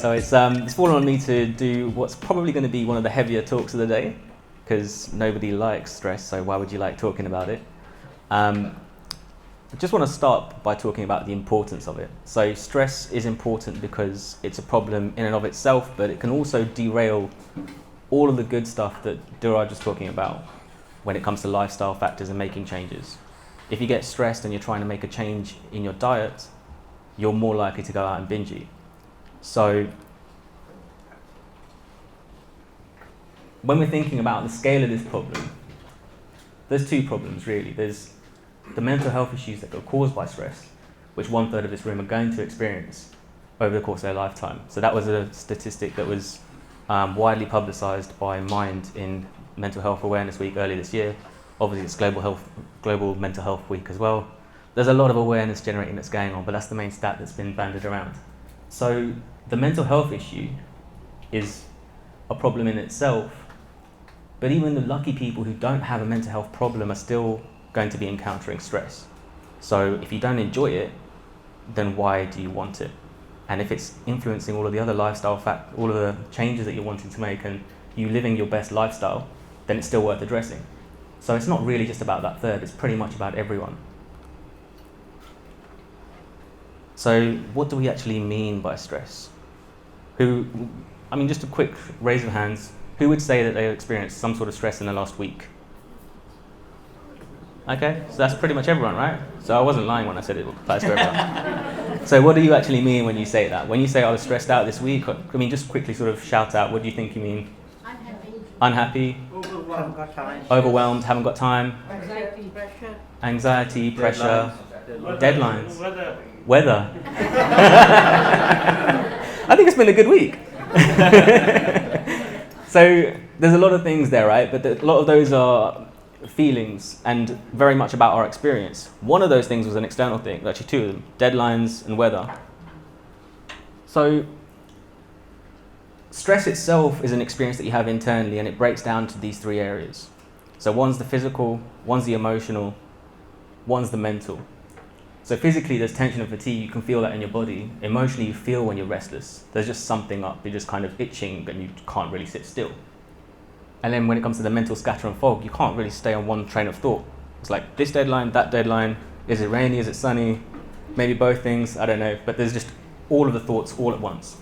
so it's fallen on me to do what's probably going to be one of the heavier talks of the day, because nobody likes stress, so why would you like talking about it? I just want to start by talking about the importance of it. So stress is important because it's a problem in and of itself, but it can also derail all of the good stuff that Duraj was talking about when it comes to lifestyle factors and making changes. If you get stressed and you're trying to make a change in your diet, you're more likely to go out and binge eat. So when we're thinking about the scale of this problem, there's two problems really. There's the mental health issues that are caused by stress, which 1/3 of this room are going to experience over the course of their lifetime. So that was a statistic that was widely publicised by Mind in Mental Health Awareness Week earlier this year. Obviously it's Global Mental Health Week as well. There's a lot of awareness generating that's going on, but that's the main stat that's been bandied around. So the mental health issue is a problem in itself, but even the lucky people who don't have a mental health problem are still going to be encountering stress. So if you don't enjoy it, then why do you want it? And if it's influencing all of the other lifestyle all of the changes that you're wanting to make and you living your best lifestyle, then it's still worth addressing. So it's not really just about that third, it's pretty much about everyone. So what do we actually mean by stress? Just a quick raise of hands, who would say that they experienced some sort of stress in the last week? Okay, so that's pretty much everyone, right? So I wasn't lying when I said it applies to everyone. So what do you actually mean when you say that? When you say I was stressed out this week, just quickly sort of shout out, what do you think you mean? Unhappy? Overwhelmed, haven't got time? Anxiety, pressure. Deadlines. Weather. I think it's been a good week. So there's a lot of things there, right? But a lot of those are feelings and very much about our experience. One of those things was an external thing, actually two of them, deadlines and weather. So stress itself is an experience that you have internally, and it breaks down to these three areas. So one's the physical, one's the emotional, one's the mental. So physically there's tension and fatigue, you can feel that in your body. Emotionally you feel when you're restless. There's just something up, you're just kind of itching and you can't really sit still. And then when it comes to the mental scatter and fog, you can't really stay on one train of thought. It's like this deadline, that deadline, is it rainy, is it sunny? Maybe both things, I don't know. But there's just all of the thoughts all at once.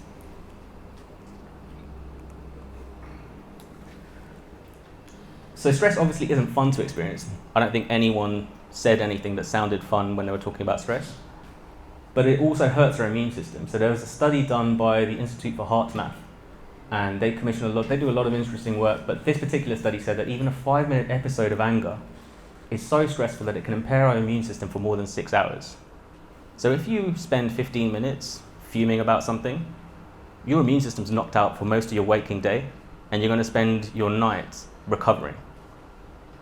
So stress obviously isn't fun to experience. I don't think anyone said anything that sounded fun when they were talking about stress. But it also hurts our immune system. So there was a study done by the Institute for Heart Math, and they do a lot of interesting work, but this particular study said that even a 5-minute episode of anger is so stressful that it can impair our immune system for more than 6 hours. So if you spend 15 minutes fuming about something, your immune system's knocked out for most of your waking day, and you're going to spend your night recovering.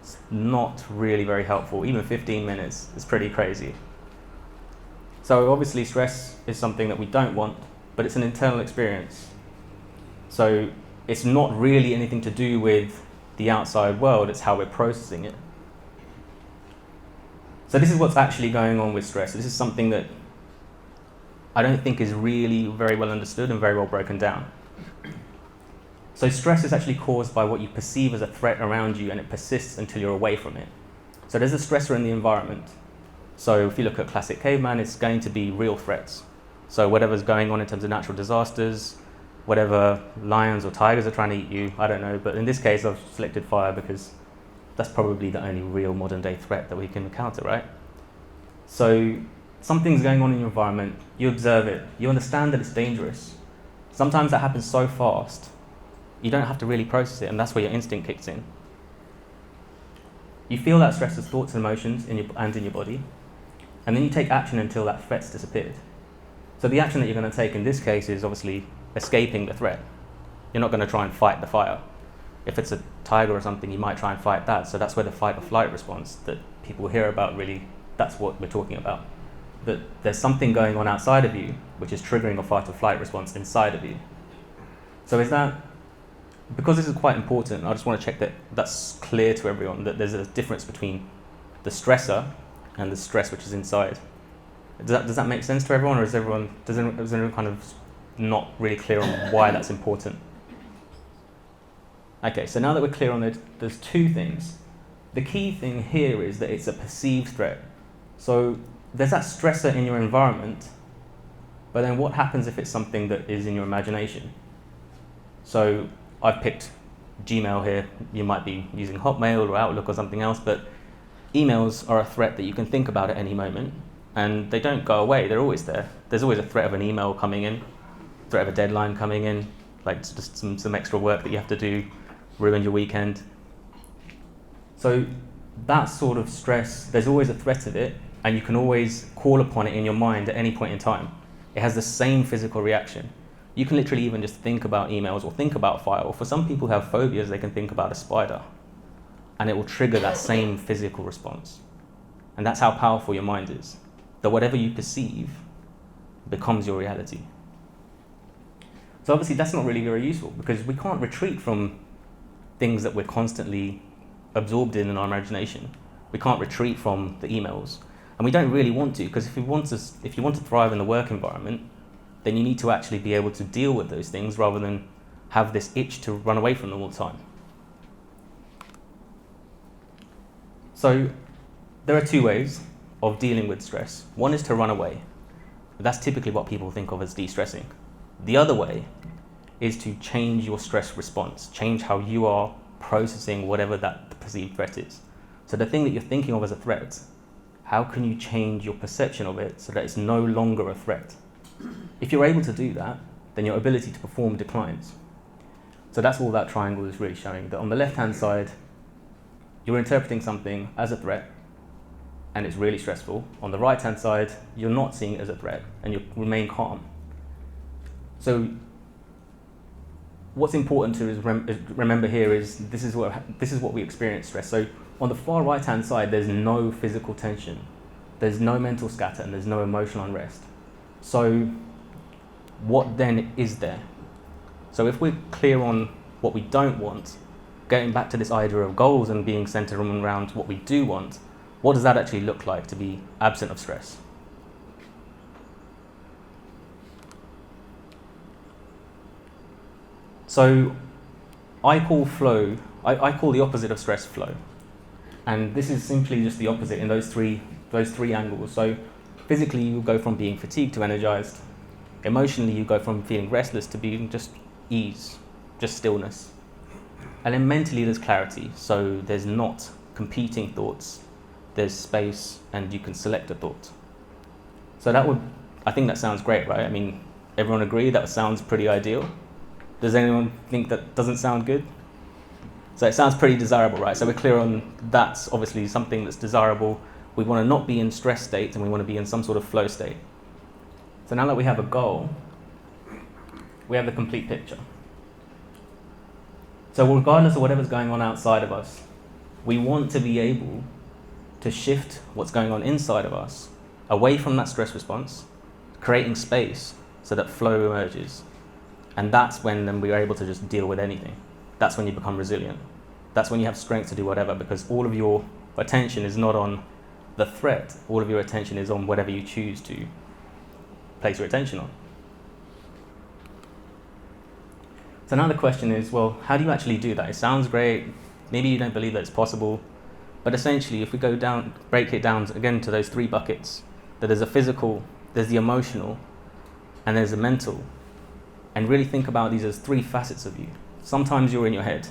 It's not really very helpful. Even 15 minutes is pretty crazy. So obviously stress is something that we don't want, but it's an internal experience. So it's not really anything to do with the outside world, it's how we're processing it. So this is what's actually going on with stress. This is something that I don't think is really very well understood and very well broken down. So stress is actually caused by what you perceive as a threat around you, and it persists until you're away from it. So there's a stressor in the environment. So if you look at classic caveman, it's going to be real threats. So whatever's going on in terms of natural disasters, whatever lions or tigers are trying to eat you, I don't know. But in this case, I've selected fire because that's probably the only real modern day threat that we can encounter, right? So something's going on in your environment, you observe it, you understand that it's dangerous. Sometimes that happens so fast, you don't have to really process it, and that's where your instinct kicks in. You feel that stress as thoughts and emotions in your body, and then you take action until that threat's disappeared. So the action that you're going to take in this case is obviously escaping the threat. You're not going to try and fight the fire. If it's a tiger or something, you might try and fight that. So that's where the fight or flight response that people hear about, really, that's what we're talking about. That there's something going on outside of you which is triggering a fight or flight response inside of you. So is that, because this is quite important, I just want to check that that's clear to everyone, that there's a difference between the stressor and the stress which is inside. Does that make sense to everyone, or does everyone kind of not really clear on why that's important. Okay, so now that we're clear on it, there's two things. The key thing here is that it's a perceived threat. So there's that stressor in your environment, but then what happens if it's something that is in your imagination? So I've picked Gmail here. You might be using Hotmail or Outlook or something else, but emails are a threat that you can think about at any moment, and they don't go away. They're always there. There's always a threat of an email coming in, threat of a deadline coming in, like just some extra work that you have to do, ruin your weekend. So that sort of stress, there's always a threat of it, and you can always call upon it in your mind at any point in time. It has the same physical reaction. You can literally even just think about emails or think about file. For some people who have phobias, they can think about a spider, and it will trigger that same physical response. And that's how powerful your mind is, that whatever you perceive becomes your reality. So obviously that's not really very useful, because we can't retreat from things that we're constantly absorbed in our imagination. We can't retreat from the emails, and we don't really want to, because if you want to thrive in the work environment, then you need to actually be able to deal with those things rather than have this itch to run away from them all the time. So there are two ways of dealing with stress. One is to run away. That's typically what people think of as de-stressing. The other way is to change your stress response, change how you are processing whatever that perceived threat is. So the thing that you're thinking of as a threat, how can you change your perception of it so that it's no longer a threat? If you're able to do that, then your ability to perform declines. So that's all that triangle is really showing, that on the left-hand side, you're interpreting something as a threat, and it's really stressful. On the right-hand side, you're not seeing it as a threat, and you remain calm. So what's important to remember here is this is what we experience stress. So on the far right-hand side, there's no physical tension, there's no mental scatter, and there's no emotional unrest. So what then is there? So if we're clear on what we don't want, getting back to this idea of goals and being centered around what we do want, what does that actually look like to be absent of stress? So I call flow, I call the opposite of stress flow. And this is simply just the opposite in those three angles. So physically, you go from being fatigued to energized. Emotionally, you go from feeling restless to being just ease, just stillness. And then mentally, there's clarity. So there's not competing thoughts, there's space, and you can select a thought. So I think that sounds great, right? I mean, everyone agree that sounds pretty ideal? Does anyone think that doesn't sound good? So it sounds pretty desirable, right? So we're clear on that's obviously something that's desirable. We want to not be in stress state, and we want to be in some sort of flow state. So now that we have a goal, we have the complete picture. So regardless of whatever's going on outside of us, we want to be able to shift what's going on inside of us away from that stress response, creating space so that flow emerges. And that's when then we are able to just deal with anything. That's when you become resilient. That's when you have strength to do whatever, because all of your attention is not on the threat, all of your attention is on whatever you choose to place your attention on. So now the question is, well, how do you actually do that? It sounds great, maybe you don't believe that it's possible, but essentially if we break it down again to those three buckets, that there's a physical, there's the emotional, and there's the mental, and really think about these as three facets of you. Sometimes you're in your head,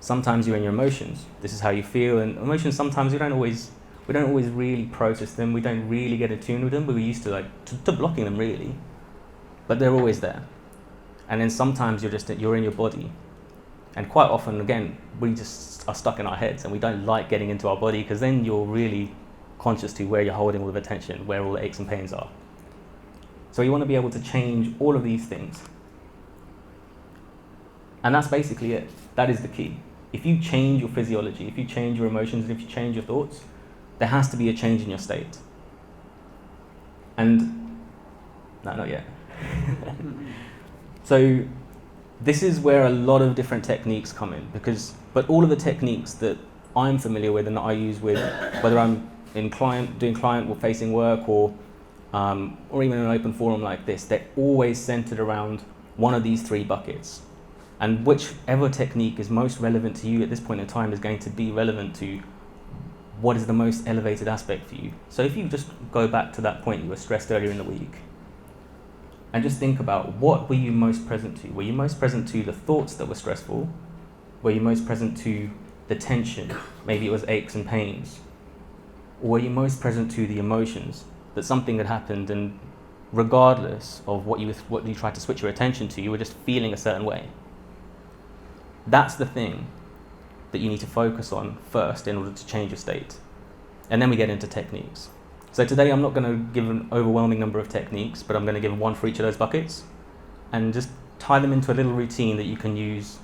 sometimes you're in your emotions, this is how you feel, and emotions sometimes we don't always really process them, we don't really get in tune with them, but we're used to to blocking them really, but they're always there. And then sometimes you're in your body, and quite often again we just are stuck in our heads and we don't like getting into our body, because then you're really conscious to where you're holding all of attention, where all the aches and pains are. So you want to be able to change all of these things, and that's basically it. That is the key. If you change your physiology, if you change your emotions, and if you change your thoughts, there has to be a change in your state. And no, not yet. So this is where a lot of different techniques come in, but all of the techniques that I'm familiar with and that I use with, whether I'm doing client or facing work, or or even an open forum like this, they're always centered around one of these 3 buckets. And whichever technique is most relevant to you at this point in time is going to be relevant to what is the most elevated aspect for you. So if you just go back to that point you were stressed earlier in the week, and just think about, what were you most present to? Were you most present to the thoughts that were stressful? Were you most present to the tension? Maybe it was aches and pains. Or were you most present to the emotions, that something had happened and regardless of what you tried to switch your attention to, you were just feeling a certain way? That's the thing that you need to focus on first in order to change your state. And then we get into techniques. So today I'm not going to give an overwhelming number of techniques, but I'm going to give one for each of those buckets and just tie them into a little routine that you can use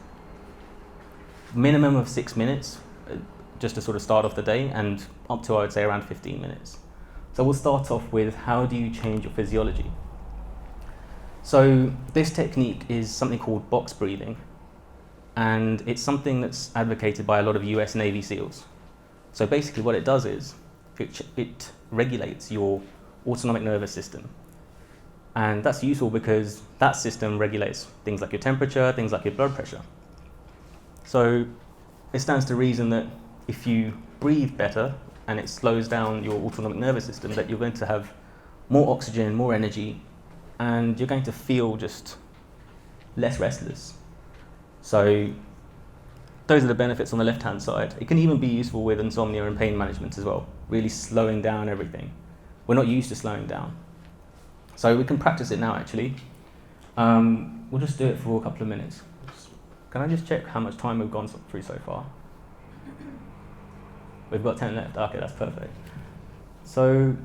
minimum of 6 minutes just to sort of start off the day, and up to, I would say, around 15 minutes. So we'll start off with, how do you change your physiology? So this technique is something called box breathing, and it's something that's advocated by a lot of US Navy SEALs. So basically what it does is it regulates your autonomic nervous system. And that's useful because that system regulates things like your temperature, things like your blood pressure. So it stands to reason that if you breathe better and it slows down your autonomic nervous system, that you're going to have more oxygen, more energy, and you're going to feel just less restless. So those are the benefits on the left-hand side. It can even be useful with insomnia and pain management as well, really slowing down everything. We're not used to slowing down. So we can practice it now, actually. We'll just do it for a couple of minutes. Can I just check how much time we've gone through so far? We've got 10 left. Okay, that's perfect. So,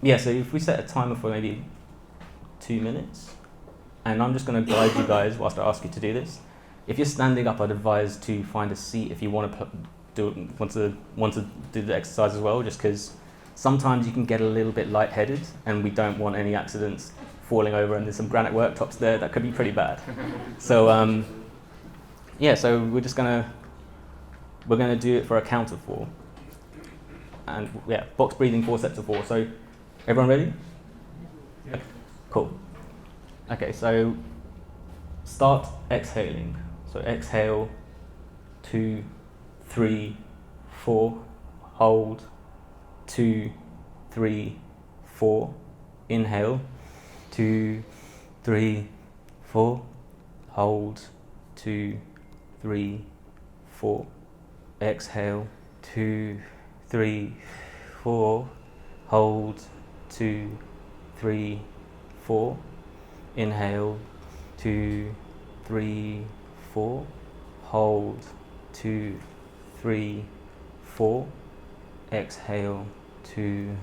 yeah, so if we set a timer for maybe 2 minutes, and I'm just going to guide you guys whilst I ask you to do this. If you're standing up, I'd advise to find a seat if you want to do the exercise as well, just because sometimes you can get a little bit lightheaded, and we don't want any accidents falling over, and there's some granite worktops there that could be pretty bad. So yeah, so we're gonna do it for a count of 4, and yeah, box breathing, 4 sets of 4. So everyone ready? Yeah. Okay, cool. Okay, so start exhaling. So exhale, 2, 3, 4, hold, 2, 3, 4, inhale, 2, 3, 4, hold, 2, 3, 4, exhale, 2, 3, 4, hold, 2, 3, 4, inhale, 2, 3, 4, hold, 2, 3, 4, exhale, 2,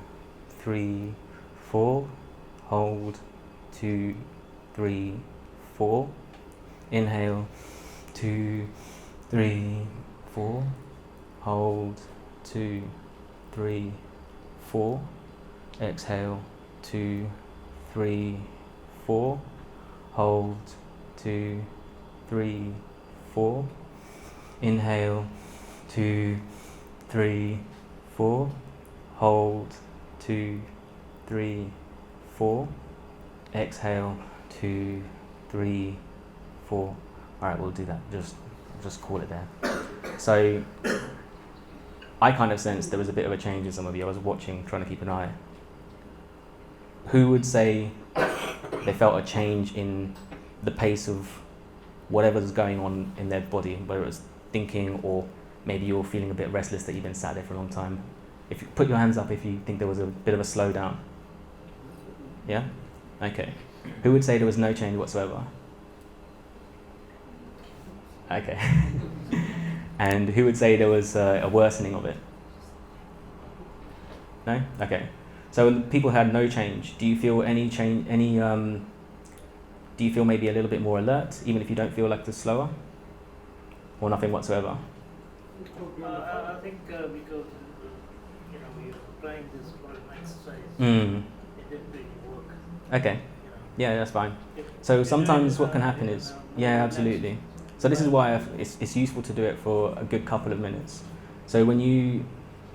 3, 4, hold, 2, 3, 4, inhale, 2, 3, 4, hold, 2, 3, 4, exhale, 2, 3, 4, hold, 2, 3, 4, inhale, 2, 3, 4, hold, 2, 3, 4, exhale, 2, 3, 4. All right, we'll do that. Just call it there. So I kind of sensed there was a bit of a change in some of you. I was watching, trying to keep an eye. Who would say they felt a change in the pace of whatever's going on in their body, whether it's thinking or maybe you're feeling a bit restless that you've been sat there for a long time? If you put your hands up if you think there was a bit of a slowdown. Yeah? Okay. Who would say there was no change whatsoever? Okay. And who would say there was a worsening of it? No? Okay. So when people had no change, do you feel any change, do you feel maybe a little bit more alert, even if you don't feel like the slower? Or nothing whatsoever? I think because we were trying this for an exercise, it didn't really work. Okay. Yeah, that's fine. So sometimes what can happen is, yeah, absolutely. So this is why it's useful to do it for a good couple of minutes. So when you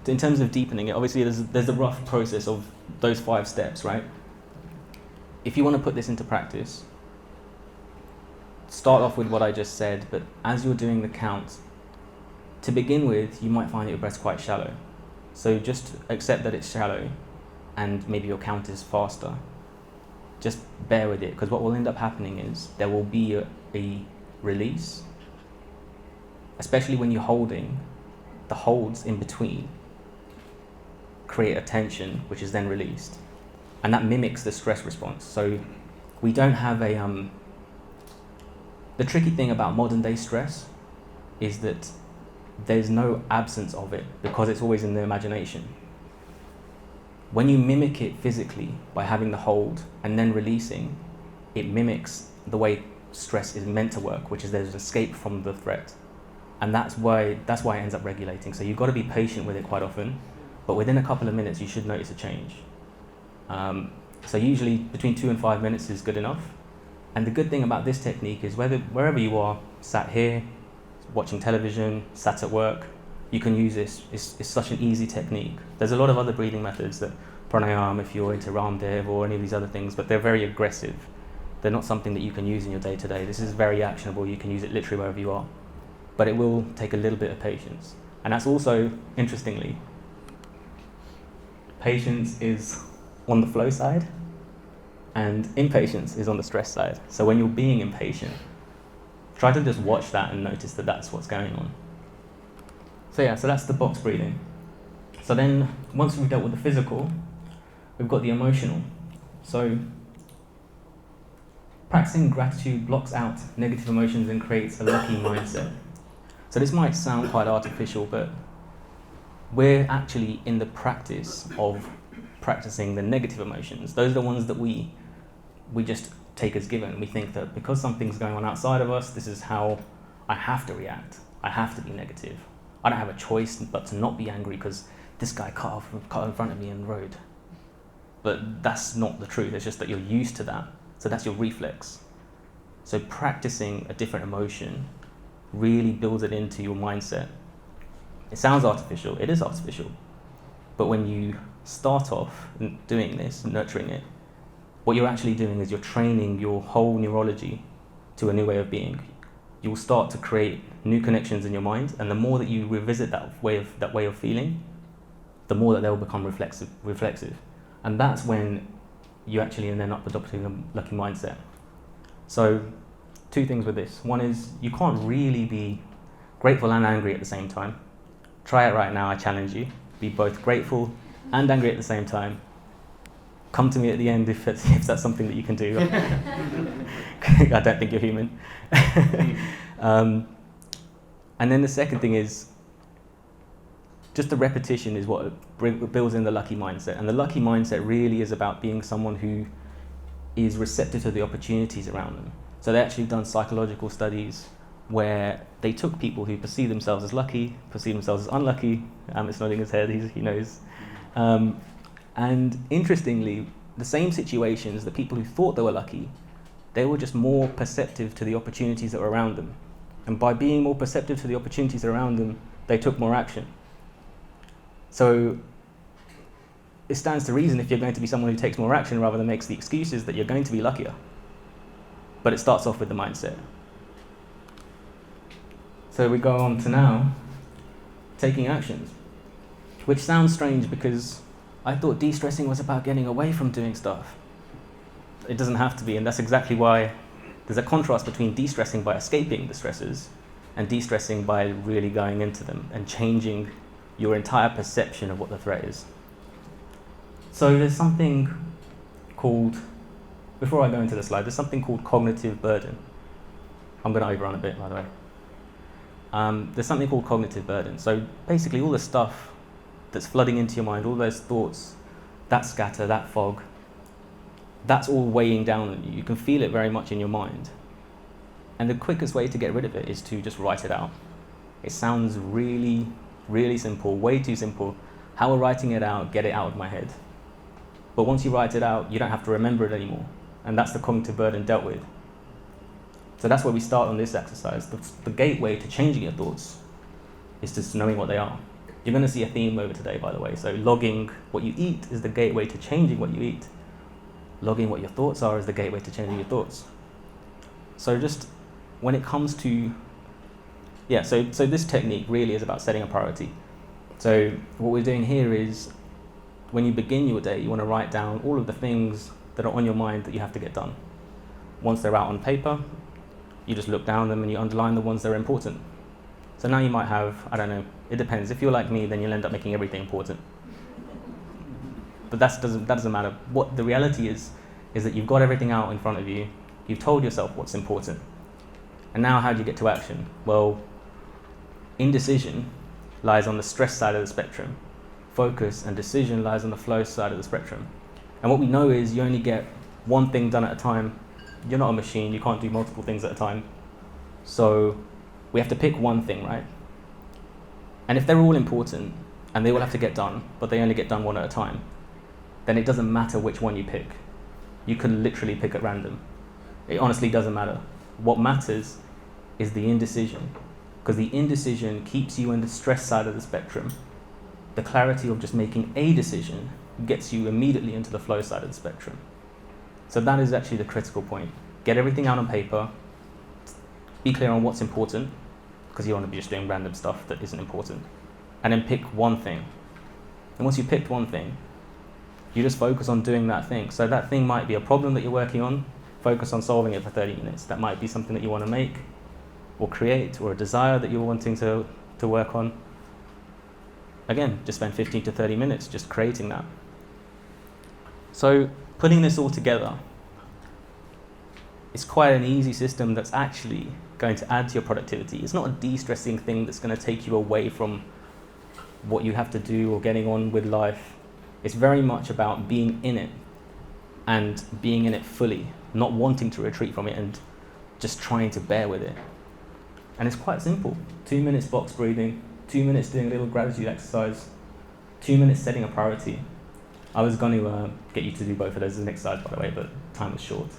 in terms of deepening it, obviously there's a rough process of those 5 steps, right? If you want to put this into practice, start off with what I just said, but as you're doing the count, to begin with, you might find that your breath's quite shallow. So just accept that it's shallow and maybe your count is faster. Just bear with it, because what will end up happening is there will be a release, especially when you're holding. The holds in between create a tension, which is then released, and that mimics the stress response. So we don't have the tricky thing about modern day stress is that there's no absence of it because it's always in the imagination. When you mimic it physically by having the hold and then releasing, it mimics the way stress is meant to work, which is there's an escape from the threat. And that's why it ends up regulating. So you've got to be patient with it quite often, but within a couple of minutes you should notice a change. So usually between 2 and 5 minutes is good enough. And the good thing about this technique is wherever you are, sat here, watching television, sat at work, you can use this. It's such an easy technique. There's a lot of other breathing methods, that pranayama if you're into Ramdev or any of these other things, but they're very aggressive. They're not something that you can use in your day-to-day. This is very actionable. You can use it literally wherever you are. But it will take a little bit of patience. And that's also, interestingly, patience is on the flow side and impatience is on the stress side. So when you're being impatient, try to just watch that and notice that that's what's going on. So that's the box breathing. So then, once we've dealt with the physical, we've got the emotional. So practicing gratitude blocks out negative emotions and creates a lucky mindset. So this might sound quite artificial, but we're actually in the practice of practicing the negative emotions. Those are the ones that we just take as given. We think that because something's going on outside of us, this is how I have to react. I have to be negative. I don't have a choice but to not be angry because this guy cut in front of me in the road. But that's not the truth. It's just that you're used to that. So that's your reflex. So practicing a different emotion really builds it into your mindset. It sounds artificial. It is artificial. But when you start off doing this, nurturing it, what you're actually doing is you're training your whole neurology to a new way of being. You'll start to create new connections in your mind, and the more that you revisit that way of feeling, the more that they'll become reflexive. And that's when you actually end up adopting a lucky mindset. So 2 things with this. One is you can't really be grateful and angry at the same time. Try it right now, I challenge you. Be both grateful and angry at the same time. Come to me at the end if that's something that you can do. I don't think you're human. And then the second thing is just the repetition is what builds in the lucky mindset. And the lucky mindset really is about being someone who is receptive to the opportunities around them. So they actually done psychological studies where they took people who perceive themselves as lucky, perceive themselves as unlucky. Amit's nodding his head, he knows. And interestingly, the same situations, the people who thought they were lucky, they were just more perceptive to the opportunities that were around them. And by being more perceptive to the opportunities around them, they took more action. So it stands to reason if you're going to be someone who takes more action rather than makes the excuses, that you're going to be luckier. But it starts off with the mindset. So we go on to now taking actions, which sounds strange because I thought de-stressing was about getting away from doing stuff. It doesn't have to be, and that's exactly why there's a contrast between de-stressing by escaping the stresses and de-stressing by really going into them and changing your entire perception of what the threat is. So there's something called, before I go into the slide, there's something called cognitive burden. I'm going to overrun a bit, by the way. There's something called cognitive burden. So basically all the stuff that's flooding into your mind, all those thoughts, that scatter, that fog, that's all weighing down on you. You can feel it very much in your mind. And the quickest way to get rid of it is to just write it out. It sounds really, really simple, way too simple. How we're writing it out, get it out of my head. But once you write it out, you don't have to remember it anymore. And that's the cognitive burden dealt with. So that's where we start on this exercise. The gateway to changing your thoughts is just knowing what they are. You're going to see a theme over today, by the way. So logging what you eat is the gateway to changing what you eat. Logging what your thoughts are is the gateway to changing your thoughts. So just when it comes to, so this technique really is about setting a priority. So what we're doing here is, when you begin your day, you want to write down all of the things that are on your mind that you have to get done. Once they're out on paper, you just look down them and you underline the ones that are important. So now you might have, I don't know, it depends. If you're like me, then you'll end up making everything important. But that doesn't matter. What the reality is that you've got everything out in front of you. You've told yourself what's important. And now how do you get to action? Well, indecision lies on the stress side of the spectrum. Focus and decision lies on the flow side of the spectrum. And what we know is you only get one thing done at a time. You're not a machine, you can't do multiple things at a time. So we have to pick one thing, right? And if they're all important and they all have to get done, but they only get done one at a time, then it doesn't matter which one you pick. You can literally pick at random. It honestly doesn't matter. What matters is the indecision, because the indecision keeps you in the stress side of the spectrum. The clarity of just making a decision gets you immediately into the flow side of the spectrum. So that is actually the critical point. Get everything out on paper, be clear on what's important, because you don't want to be just doing random stuff that isn't important, and then pick one thing. And once you've picked one thing, you just focus on doing that thing. So that thing might be a problem that you're working on, focus on solving it for 30 minutes. That might be something that you want to make or create, or a desire that you're wanting to work on. Again, just spend 15 to 30 minutes just creating that. So putting this all together, it's quite an easy system that's actually going to add to your productivity. It's not a de-stressing thing that's going to take you away from what you have to do or getting on with life. It's very much about being in it and being in it fully, not wanting to retreat from it and just trying to bear with it. And it's quite simple. 2 minutes box breathing, 2 minutes doing a little gratitude exercise, 2 minutes setting a priority. I was going to get you to do both of those as an exercise, by the way, but time was short.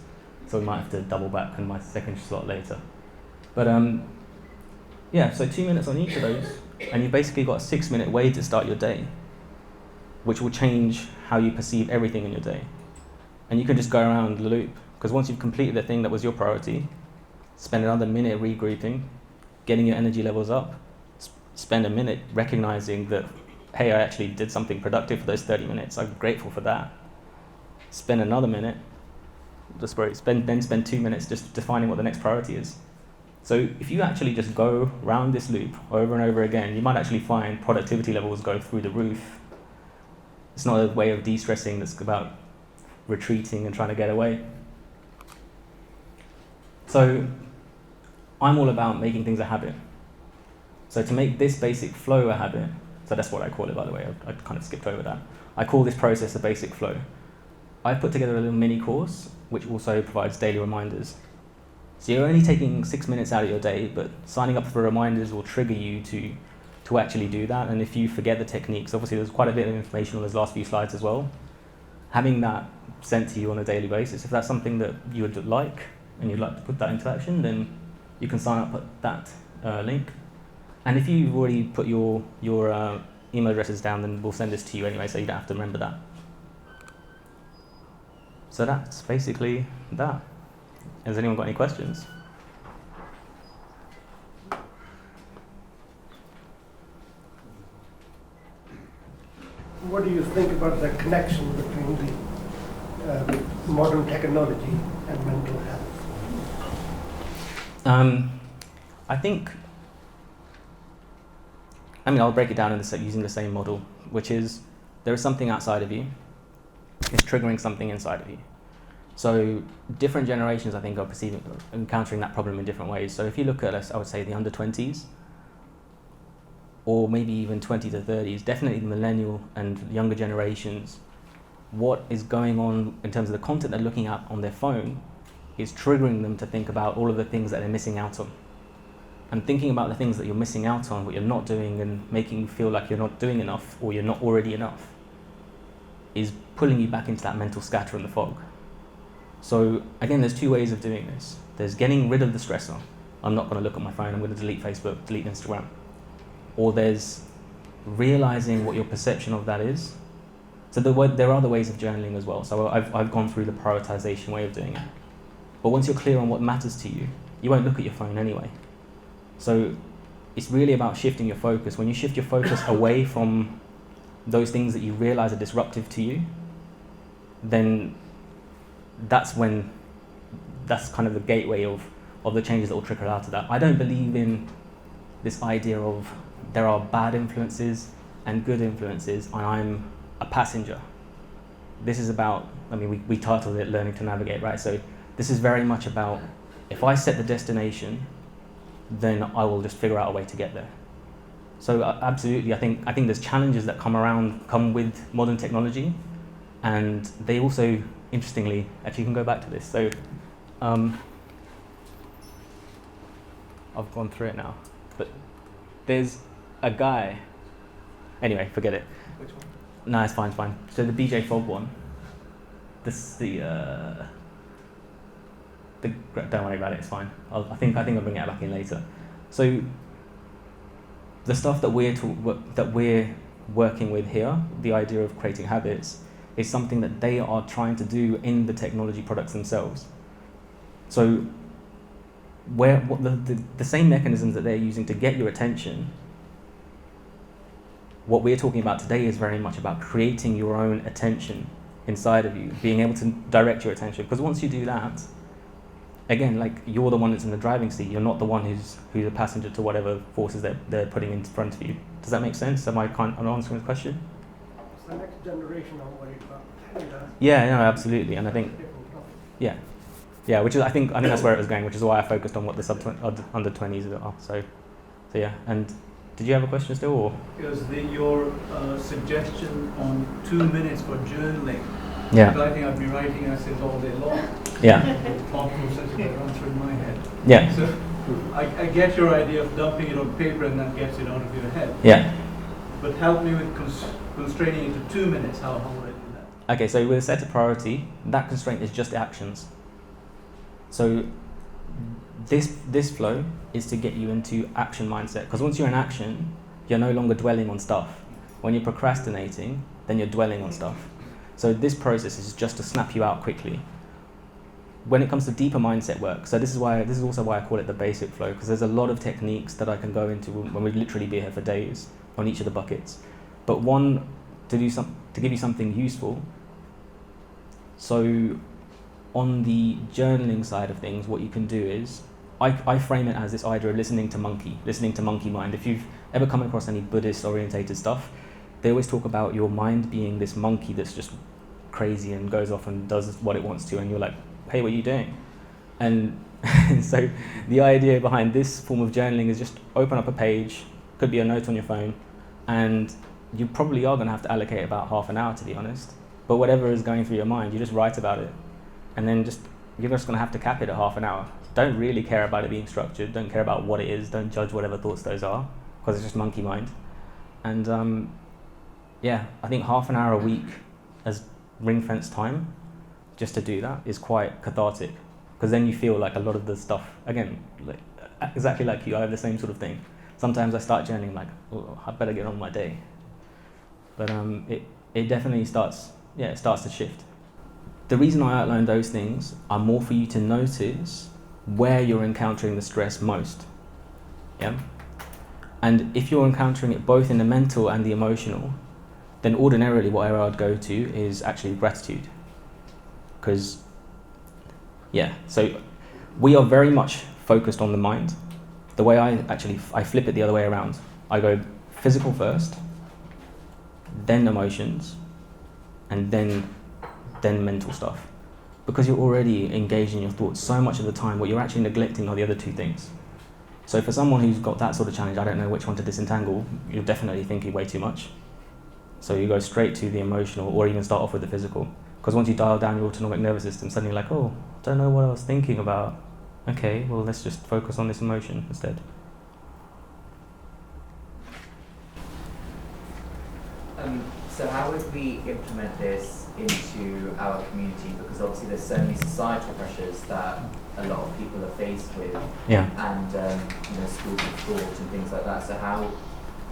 So we might have to double back on my second slot later. But so 2 minutes on each of those, and you've basically got a 6-minute way to start your day, which will change how you perceive everything in your day. And you can just go around the loop, because once you've completed the thing that was your priority, spend another minute regrouping, getting your energy levels up, spend a minute recognizing that, hey, I actually did something productive for those 30 minutes. I'm grateful for that. Spend another minute, spend 2 minutes just defining what the next priority is. So if you actually just go round this loop over and over again, you might actually find productivity levels go through the roof. It's not a way of de-stressing that's about retreating and trying to get away. So I'm all about making things a habit. So to make this basic flow a habit, so that's what I call it, by the way, I kind of skipped over that. I call this process a basic flow. I've put together a little mini course which also provides daily reminders. So you're only taking 6 minutes out of your day, but signing up for reminders will trigger you to actually do that. And if you forget the techniques, obviously there's quite a bit of information on those last few slides as well. Having that sent to you on a daily basis, if that's something that you would like and you'd like to put that into action, then you can sign up at that link. And if you've already put your email addresses down, then we'll send this to you anyway, so you don't have to remember that. So that's basically that. Has anyone got any questions? What do you think about the connection between the modern technology and mental health? I'll break it down using the same model, which is there is something outside of you. It's triggering something inside of you. So different generations, I think, are encountering that problem in different ways. So if you look at, I would say, the under 20s, or maybe even 20 to 30s, definitely the millennial and younger generations, what is going on in terms of the content they're looking at on their phone is triggering them to think about all of the things that they're missing out on. And thinking about the things that you're missing out on, what you're not doing, and making you feel like you're not doing enough or you're not already enough, is pulling you back into that mental scatter and the fog. So again, there's two ways of doing this. There's getting rid of the stressor. I'm not going to look at my phone, I'm going to delete Facebook, delete Instagram. Or there's realizing what your perception of that is. So there are other ways of journaling as well. So I've gone through the prioritization way of doing it. But once you're clear on what matters to you, you won't look at your phone anyway. So it's really about shifting your focus. When you shift your focus away from those things that you realize are disruptive to you, then that's kind of the gateway of the changes that will trickle out of that. I don't believe in this idea of there are bad influences and good influences, and I'm a passenger. This is about, we titled it Learning to Navigate, right? So this is very much about, if I set the destination, then I will just figure out a way to get there. So absolutely, I think there's challenges that come with modern technology, and they also, interestingly, actually you can go back to this. So I've gone through it now, but there's a guy, anyway, forget it. Which one? No, it's fine. So the BJ Fogg one, don't worry about it, it's fine. I think I'll bring it back in later. So the stuff that we're working with here, the idea of creating habits, is something that they are trying to do in the technology products themselves. So the same mechanisms that they're using to get your attention, what we're talking about today is very much about creating your own attention inside of you, being able to direct your attention. Because once you do that, again, like, you're the one that's in the driving seat. You're not the one who's a passenger to whatever forces they're putting in front of you. Does that make sense? Am I answering the question? It's the next generation I'm worried about. Yeah, no, absolutely. And I think, yeah, which is I think that's where it was going, which is why I focused on what the under 20s are. So yeah. And did you have a question still, or? Because your suggestion on 2 minutes for journaling. Yeah. I think I'd be writing essays all day long. Yeah. Thought processes that run through my head. Yeah. So I get your idea of dumping it on paper and that gets it out of your head. Yeah. But help me with constraining it to 2 minutes. How would I do that? Okay, so with a set of priority, that constraint is just actions. So this flow is to get you into action mindset, because once you're in action, you're no longer dwelling on stuff. When you're procrastinating, then you're dwelling on stuff. So this process is just to snap you out quickly. When it comes to deeper mindset work, so this is also why I call it the basic flow, because there's a lot of techniques that I can go into when we'd literally be here for days on each of the buckets. But one, to give you something useful. So on the journaling side of things, what you can do is, I frame it as this idea of listening to monkey mind. If you've ever come across any Buddhist orientated stuff, they always talk about your mind being this monkey that's just crazy and goes off and does what it wants to, and you're like, hey, what are you doing? And so the idea behind this form of journaling is just open up a page, could be a note on your phone, and you probably are going to have to allocate about half an hour, to be honest. But whatever is going through your mind, you just write about it. And then you're just going to have to cap it at half an hour. Don't really care about it being structured, don't care about what it is, don't judge whatever thoughts those are, because it's just monkey mind. And I think half an hour a week as ring-fence time just to do that is quite cathartic, because then you feel like a lot of the stuff, again, like, exactly like you, I have the same sort of thing. Sometimes I start journaling like, oh, I better get on with my day. But it definitely starts to shift. The reason I outline those things are more for you to notice where you're encountering the stress most. Yeah? And if you're encountering it both in the mental and the emotional, then ordinarily what I would go to is actually gratitude. Because, so we are very much focused on the mind. The way I flip it the other way around. I go physical first, then emotions, and then mental stuff. Because you're already engaged in your thoughts so much of the time, what you're actually neglecting are the other two things. So for someone who's got that sort of challenge, I don't know which one to disentangle, you're definitely thinking way too much. So you go straight to the emotional, or even start off with the physical. Because once you dial down your autonomic nervous system, suddenly you're like, oh, I don't know what I was thinking about. Okay, well, let's just focus on this emotion instead. So how would we implement this into our community? Because obviously there's so many societal pressures that a lot of people are faced with, Yeah. and schools of thought and things like that. So how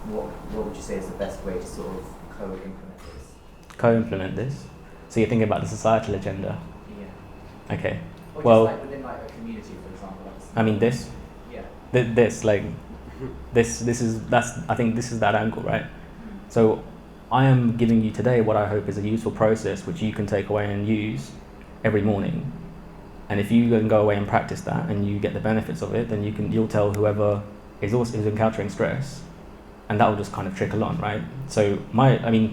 what would you say is the best way to sort of co-implement this? Co-implement this. So you're thinking about the societal agenda. Yeah. Okay. Or Well, just like within like a community, for example. Like I mean this. Yeah. This like this is that's I think this is that angle, right? So I am giving you today what I hope is a useful process which you can take away and use every morning. And if you can go away and practice that and you get the benefits of it, then you'll tell whoever is encountering stress, and that will just kind of trickle on, right? So I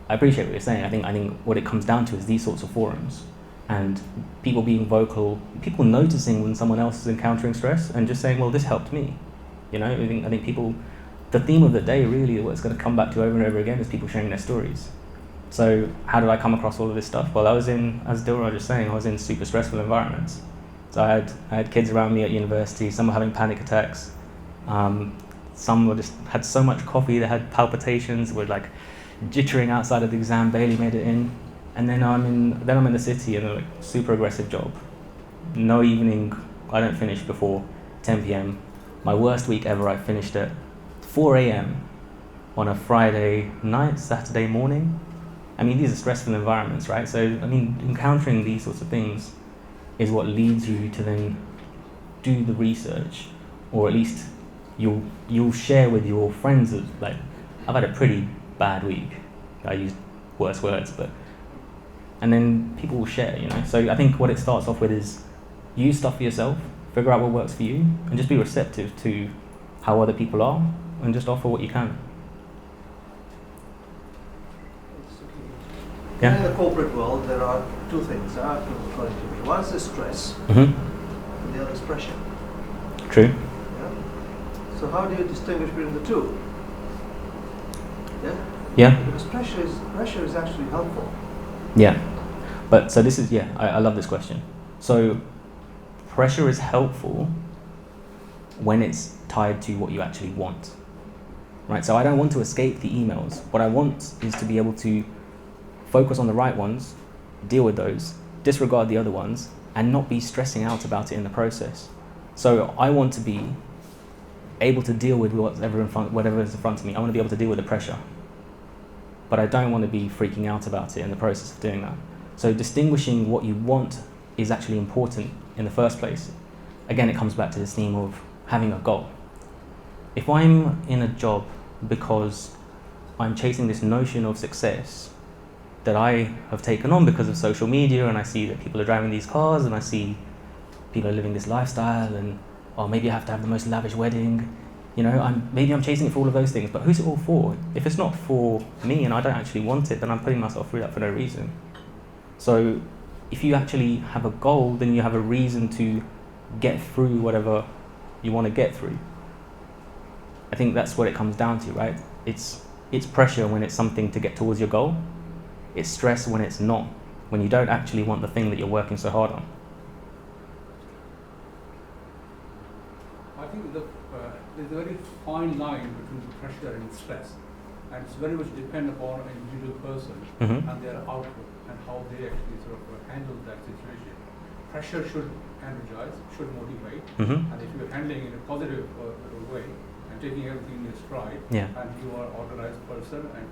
appreciate what you're saying. I think what it comes down to is these sorts of forums and people being vocal, people noticing when someone else is encountering stress and just saying, well, this helped me. You know, I think people, the theme of the day really, what it's going to come back to over and over again is people sharing their stories. So how did I come across all of this stuff? Well, I was in, as Dilraj was saying, I was in super stressful environments. So I had kids around me at university, some were having panic attacks, some were just had so much coffee, they had palpitations, were like jittering outside of the exam, barely made it in. And then I'm in the city in a like super aggressive job. No evening, I don't finish before 10 p.m. My worst week ever, I finished at 4 a.m. on a Friday night, Saturday morning. I mean, these are stressful environments, right? So, I mean, encountering these sorts of things is what leads you to then do the research, or at least you'll share with your friends of, like, I've had a pretty bad week. I used worse words, and then people will share, you know? So I think what it starts off with is use stuff for yourself, figure out what works for you, and just be receptive to how other people are, and just offer what you can. Yeah. In the corporate world, there are two things according to me. One is stress, Mm-hmm. and the other is pressure. True. Yeah? So how do you distinguish between the two? Yeah? Yeah. Because pressure is actually helpful. Yeah. But so this is, I love this question. So pressure is helpful when it's tied to what you actually want. Right? So I don't want to escape the emails. What I want is to be able to focus on the right ones, deal with those, disregard the other ones, and not be stressing out about it in the process. So I want to be able to deal with whatever is in front of me. I want to be able to deal with the pressure. But I don't want to be freaking out about it in the process of doing that. So distinguishing what you want is actually important in the first place. Again, it comes back to this theme of having a goal. If I'm in a job because I'm chasing this notion of success that I have taken on because of social media, and I see that people are driving these cars, and I see people are living this lifestyle, and maybe I have to have the most lavish wedding, you know, maybe I'm chasing it for all of those things, but who's it all for? If it's not for me and I don't actually want it, then I'm putting myself through that for no reason. So if you actually have a goal, then you have a reason to get through whatever you want to get through. I think that's what it comes down to, right? It's pressure when it's something to get towards your goal. It's stress when it's not, when you don't actually want the thing that you're working so hard on. I think there's a very fine line between pressure and stress, and it's very much dependent upon an individual person and their output and how they actually sort of handle that situation. Pressure should energize, should motivate, and if you're handling it in a positive way and taking everything in stride, and you are an organized person, and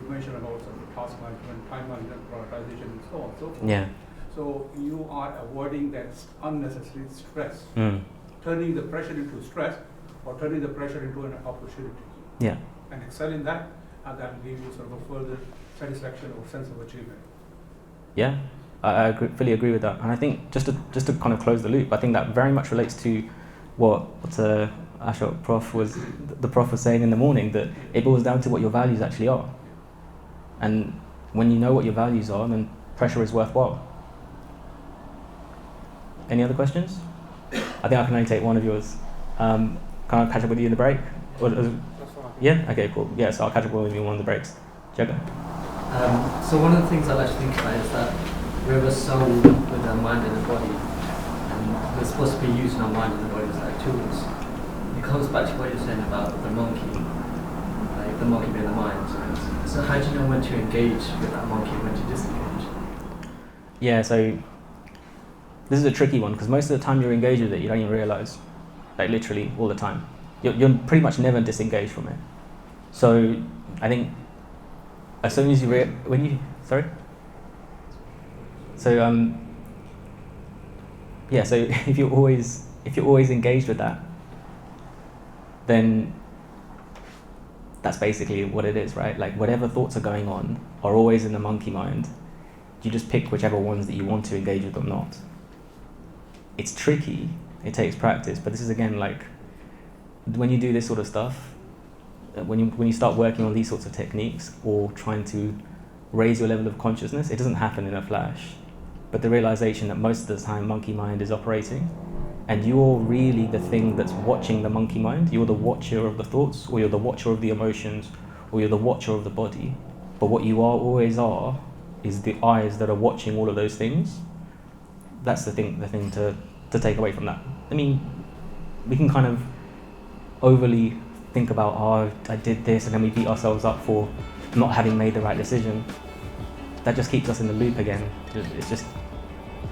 you mentioned about sort of task management, time management, prioritization, and so on and so forth. Yeah. So you are avoiding that unnecessary stress, turning the pressure into stress, or turning the pressure into an opportunity. Yeah. And excel in that, and that will give you sort of a further satisfaction or sense of achievement. Yeah, I fully agree with that. And I think just to kind of close the loop, I think that very much relates to what Ashok the prof was saying in the morning, that it boils down to what your values actually are. And when you know what your values are, then pressure is worthwhile. Any other questions? I think I can only take one of yours. Can I catch up with you in the break? That's fine. Yeah? Okay, cool. Yeah, so I'll catch up with you in one of the breaks. Jagger? So one of the things I like to think about is that we have a soul with our mind and a body, and we're supposed to be using our mind and the body as like tools. It comes back to what you're saying about the monkey, like the monkey being the mind. So how do you know when to engage with that monkey and when to disengage? Yeah, so this is a tricky one, because most of the time you're engaged with it, you don't even realise. Like literally all the time. You're pretty much never disengaged from it. So I think as soon as you sorry. So yeah. So if you're always engaged with that, then that's basically what it is, right? Like whatever thoughts are going on are always in the monkey mind. You just pick whichever ones that you want to engage with or not. It's tricky, it takes practice, but this is again like when you do this sort of stuff, when you start working on these sorts of techniques or trying to raise your level of consciousness, it doesn't happen in a flash. But the realization that most of the time monkey mind is operating, and you're really the thing that's watching the monkey mind. You're the watcher of the thoughts, or you're the watcher of the emotions, or you're the watcher of the body. But what you always are is the eyes that are watching all of those things. That's the thing to take away from that. I mean, we can kind of overly think about, oh, I did this, and then we beat ourselves up for not having made the right decision. That just keeps us in the loop again.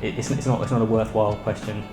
It's not a worthwhile question.